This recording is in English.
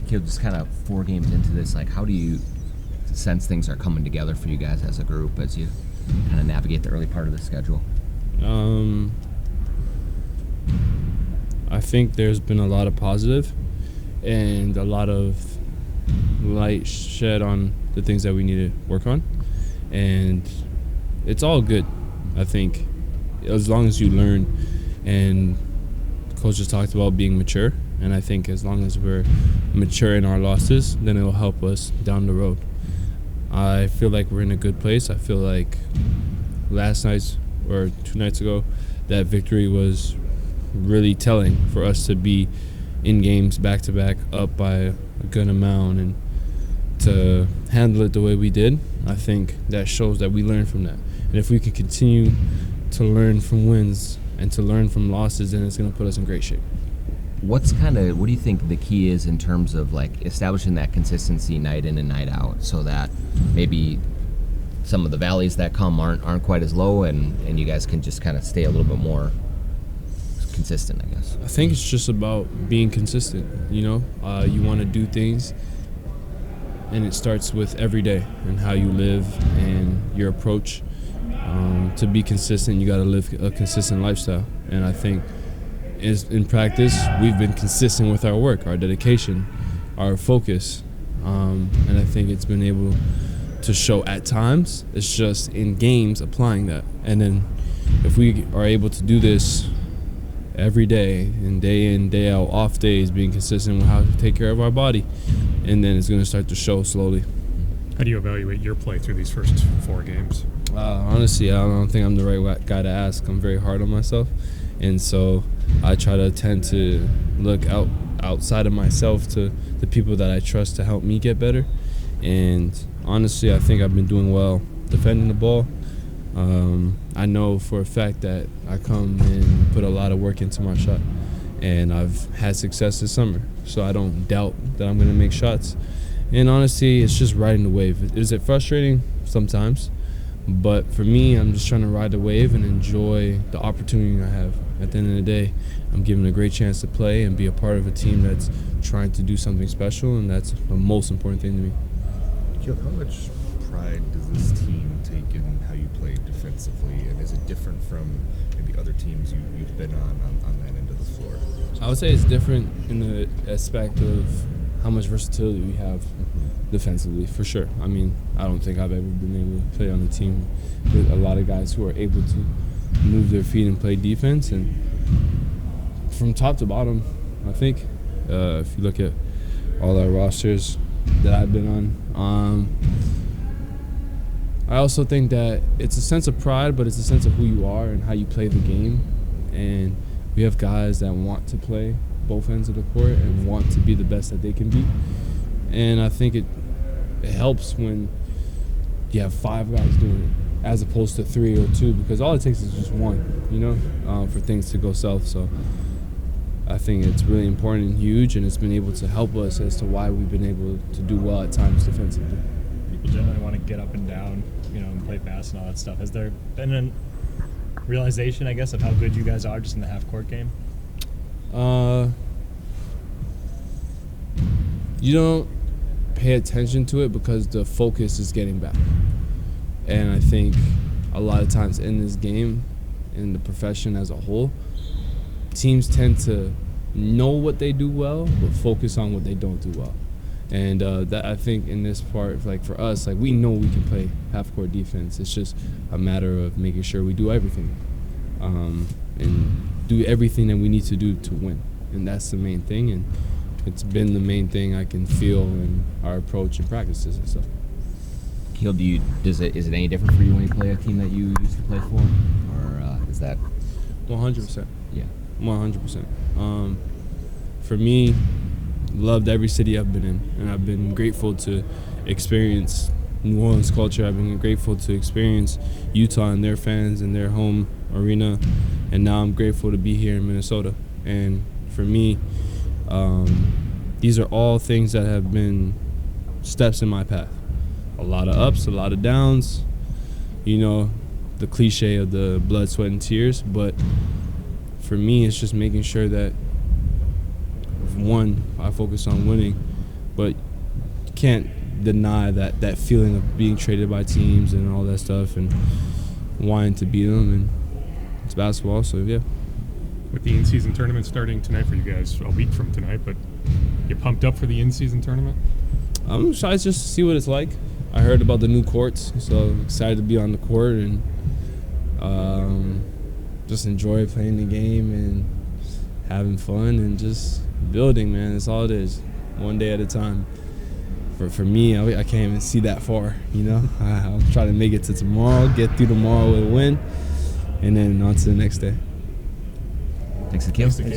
Caleb, just kind of 4 games into this, like, how do you sense things are coming together for you guys as a group as you kind of navigate the early part of the schedule? I think there's been a lot of positive and a lot of light shed on the things that we need to work on. And it's all good, I think, as long as you learn. And Coach just talked about being mature. And I think as long as we're mature in our losses, then it'll help us down the road. I feel like we're in a good place. I feel like last night's or 2 nights ago, that victory was really telling for us to be in games back-to-back up by a good amount and to handle it the way we did. I think that shows that we learned from that. And if we can continue to learn from wins and to learn from losses, then it's going to put us in great shape. What do you think the key is in terms of like establishing that consistency night in and night out so that maybe some of the valleys that come aren't quite as low and you guys can just kind of stay a little bit more consistent, I guess? I think it's just about being consistent, you want to do things, and it starts with every day and how you live and your approach. To be consistent, you got to live a consistent lifestyle. And I think in practice, we've been consistent with our work, our dedication, our focus. And I think it's been able to show at times. It's just in games applying that. And then if we are able to do this every day and day in, day out, off days, being consistent with how to take care of our body, and then it's going to start to show slowly. How do you evaluate your play through these first 4 games? Honestly, I don't think I'm the right guy to ask. I'm very hard on myself, and so I try to tend to look outside of myself to the people that I trust to help me get better. And honestly, I think I've been doing well defending the ball. I know for a fact that I come and put a lot of work into my shot, and I've had success this summer, so I don't doubt that I'm going to make shots. And honestly, it's just riding the wave. Is it frustrating? Sometimes. But for me, I'm just trying to ride the wave and enjoy the opportunity I have. At the end of the day, I'm given a great chance to play and be a part of a team that's trying to do something special, and that's the most important thing to me. Nickeil, how much pride does this team take in how you play defensively, and is it different from maybe other teams you've been on that end of the floor? I would say it's different in the aspect of how much versatility we have defensively, for sure. I mean, I don't think I've ever been able to play on a team with a lot of guys who are able to move their feet and play defense. And from top to bottom, I think, if you look at all our rosters that I've been on, I also think that it's a sense of pride, but it's a sense of who you are and how you play the game. And we have guys that want to play both ends of the court and want to be the best that they can be. And I think it helps when you have 5 guys doing it as opposed to 3 or 2, because all it takes is just one, for things to go south. So I think it's really important and huge, and it's been able to help us as to why we've been able to do well at times defensively. People generally want to get up and down, and play fast and all that stuff. Has there been a realization, I guess, of how good you guys are just in the half-court game? You don't pay attention to it because the focus is getting back. And I think a lot of times in this game, in the profession as a whole, teams tend to know what they do well, but focus on what they don't do well. And that, I think, in this part, like for us, like we know we can play half-court defense. It's just a matter of making sure we do everything and do everything that we need to do to win. And that's the main thing. And it's been the main thing I can feel in our approach and practices and stuff. Nickeil, is it any different for you when you play a team that you used to play for, or is that? 100%. Yeah. 100%. For me, loved every city I've been in, and I've been grateful to experience New Orleans culture. I've been grateful to experience Utah and their fans and their home arena, and now I'm grateful to be here in Minnesota. And for me, these are all things that have been steps in my path. A lot of ups, a lot of downs, the cliche of the blood, sweat, and tears. But for me, it's just making sure that, one, I focus on winning, but you can't deny that feeling of being traded by teams and all that stuff and wanting to beat them, and it's basketball, so yeah. With the in-season tournament starting tonight for you guys, a week from tonight, but you pumped up for the in-season tournament? I'm excited just to see what it's like. I heard about the new courts, so I'm excited to be on the court and just enjoy playing the game and having fun and just building, man. That's all it is, one day at a time. For me, I can't even see that far, you know. I'll try to make it to tomorrow, get through tomorrow with a win, and then on to the next day. Thanks, Nickeil.